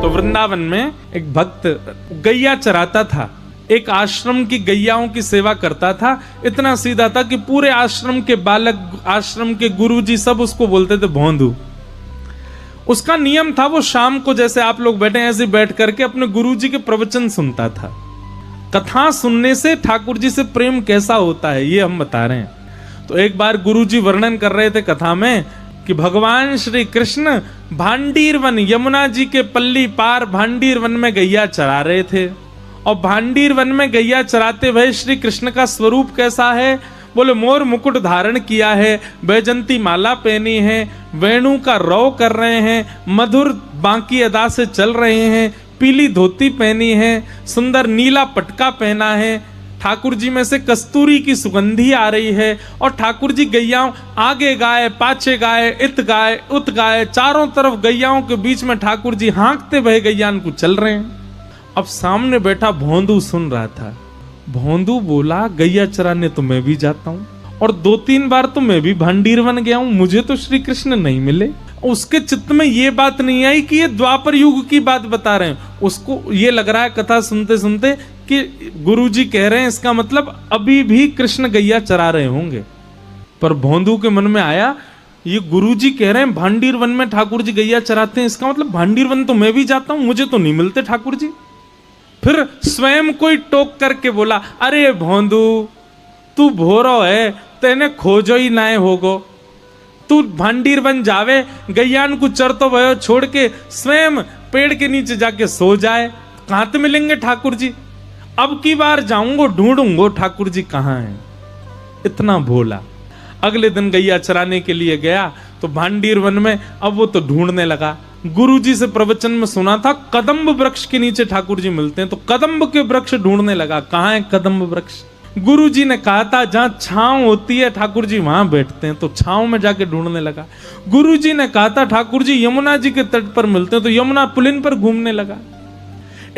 तो वृंदावन में एक भक्त गैया चराता था, एक आश्रम की गैयाओं की सेवा करता था। इतना सीधा था कि पूरे आश्रम के बालक, आश्रम के गुरुजी सब उसको बोलते थे भोंदू। उसका नियम था, वो शाम को जैसे आप लोग बैठे ऐसे बैठ करके अपने गुरुजी के प्रवचन सुनता था। कथा सुनने से ठाकुर जी से प्रेम कैसा होता है ये हम बता रहे हैं। तो एक बार गुरुजी वर्णन कर रहे थे कथा में कि भगवान श्री कृष्ण भांडीर वन, यमुना जी के पल्ली पार भांडीर वन में गैया चरा रहे थे। और भांडीर वन में गैया चराते हुए श्री कृष्ण का स्वरूप कैसा है? बोले मोर मुकुट धारण किया है, बैजंती माला पहनी है, वेणु का रौ कर रहे हैं, मधुर बांकी अदा से चल रहे हैं, पीली धोती पहनी है, सुंदर नीला पटका पहना है। ठाकुर जी में से कस्तूरी की सुगंधी आ रही है और ठाकुर जी गैयाओं आगे गाय, पाछे गाय, इत गाय, उत गाय, चारों तरफ गैयाओं के बीच में ठाकुर जी हाँकते भय गैयान को चल रहे हैं। अब सामने बैठा भोंदू सुन रहा था। भोंदू बोला गैया चराने तो मैं भी जाता हूं और 2-3 बार तो मैं भी भांडीर बन गया हूं, मुझे तो श्री कृष्ण नहीं मिले। उसके चित्त में ये बात नहीं आई कि ये द्वापर युग की बात बता रहे हैं। उसको ये लग रहा है कथा सुनते सुनते कि गुरुजी कह रहे हैं, इसका मतलब अभी भी कृष्ण गैया चरा रहे होंगे। पर भोंदू के मन में आया, ये गुरुजी कह रहे हैं भांडीर वन में ठाकुर जी गैया चराते हैं, इसका मतलब भांडीर वन तो मैं भी जाता हूं, मुझे तो नहीं मिलते ठाकुर जी। फिर स्वयं कोई टोक करके बोला, अरे भोंदू तू भोरो है, तेने खोजो ही नाए होगो, तू भांडीर बन जावे, गैयान को चरतो भयो छोड़ के स्वयं पेड़ के नीचे जाके सो जाए, कहां तो मिलेंगे ठाकुर जी? अब की बार जाऊंगो ढूंढूंगो ठाकुर जी कहां हैं। इतना भोला। अगले दिन गैया चराने के लिए गया तो भांडीर वन में अब वो तो ढूंढने लगा। गुरुजी से प्रवचन में सुना था कदम्ब वृक्ष के नीचे ठाकुर जी मिलते हैं, तो कदम्ब के वृक्ष ढूंढने लगा, कहां है कदम्ब वृक्ष? गुरुजी ने कहा था जहां छांव होती है ठाकुर जी वहां बैठते हैं, तो छांव में जाके ढूंढने लगा। गुरुजी ने कहा था ठाकुर जी यमुना जी के तट पर मिलते हैं, तो यमुना पुलिन पर घूमने लगा।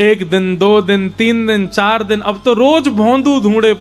1 दिन, 2 दिन, 3 दिन, 4 दिन, अब तो रोज भोंदू ढूंढे